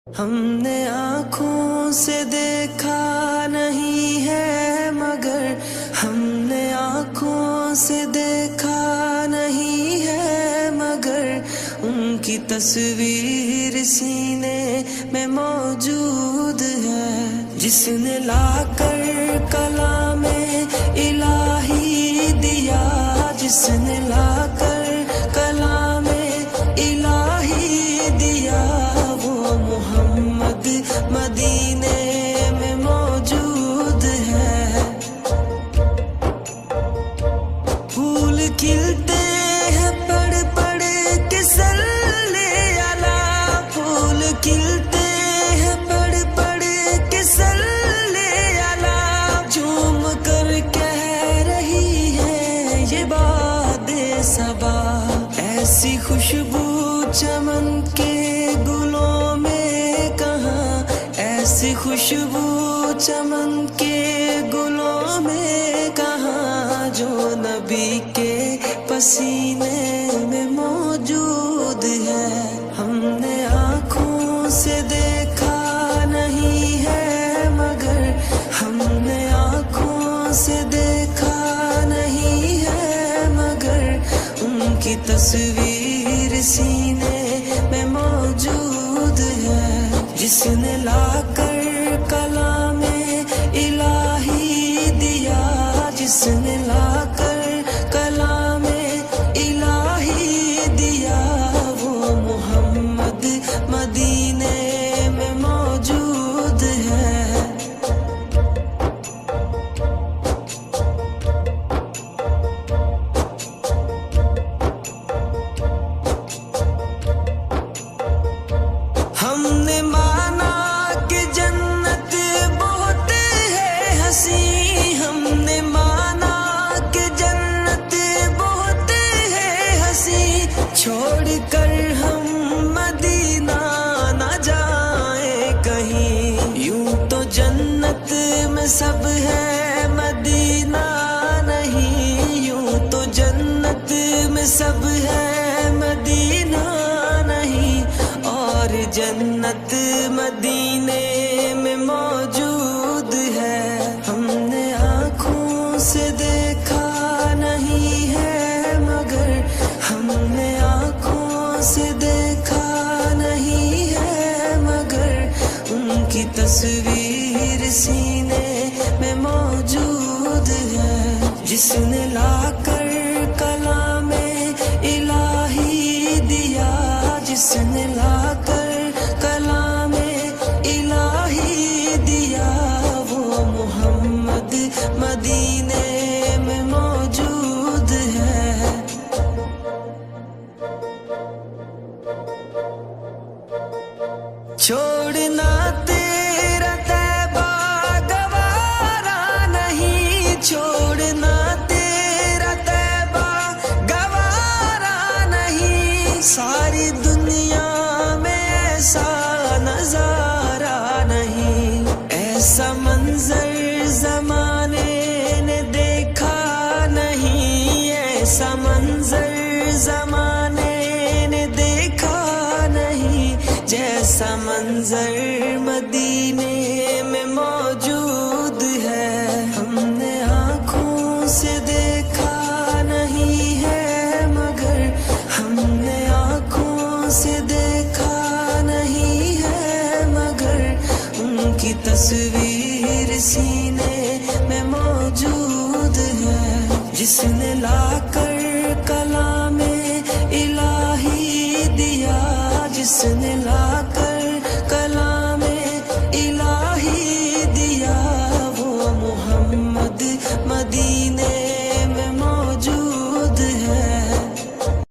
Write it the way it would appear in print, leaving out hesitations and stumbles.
ہم نے آنکھوں سے دیکھا نہیں ہے مگر ہم نے آنکھوں سے دیکھا نہیں ہے مگر ان کی تصویر سینے میں موجود ہے، جس نے لا کر کلام الہی دیا، جس نے لا کر کلام الہی دیا، وہ محمد مدینے میں موجود ہے۔ پھول کھلتے ہیں پڑھ پڑھ کے صلی علی، پھول کھلتے ہیں پڑھ پڑھ کے صلی علی، جھوم کر کہہ رہی ہے یہ باد صبا، ایسی خوشبو چمن کے گلوں میں کہاں، ایسی خوشبو چمن کے گلوں میں کہاں، جو نبی کے پسینے میں موجود ہے۔ ہم نے آنکھوں سے دیکھا نہیں ہے مگر ہم نے آنکھوں سے دیکھا نہیں ہے مگر ان کی تصویر سینے میں موجود ہے، جس نے لا کر کلام الہی دیا، جس نے لا کر کلام الہی دیا، وہ محمد مدینے میں موجود ہے۔ ہم نے مانا کہ جنت بہت ہے حسین، ہم نے مانا کہ جنت بہت ہے حسین، چھوڑ کر ہم مدینہ نہ جائیں کہیں، یوں تو جنت میں سب ہے مدینہ نہیں، یوں تو جنت میں سب ہے مدینہ نہیں، اور جنت مدینے میں موجود ہے۔ ہم نے آنکھوں سے دیکھا نہیں ہے مگر ہم نے آنکھوں سے دیکھا نہیں ہے مگر ان کی تصویر سینے میں موجود ہے، جس نے لا کر کلام الہی دیا، جس نے لا کر کلام الہی دیا، وہ محمد مدینے میں موجود ہے۔ چھوڑنا تیرا طیبہ گوارا نہیں، چھوڑنا تیرا طیبہ گوارا نہیں، ساری دنیا میں ایسا نظارہ نہیں، ایسا منظر زمانے نے دیکھا نہیں، ایسا منظر زمانے نے دیکھا نہیں، جیسا منظر مدینے میں موجود ہے۔ ہم نے آنکھوں سے دیکھا نہیں ہے مگر ہم نے آنکھوں سے دیکھا نہیں ہے مگر ان کی تصویر سینے میں موجود ہے، جس نے لا کر کلام الہی دیا، جس نے لا کر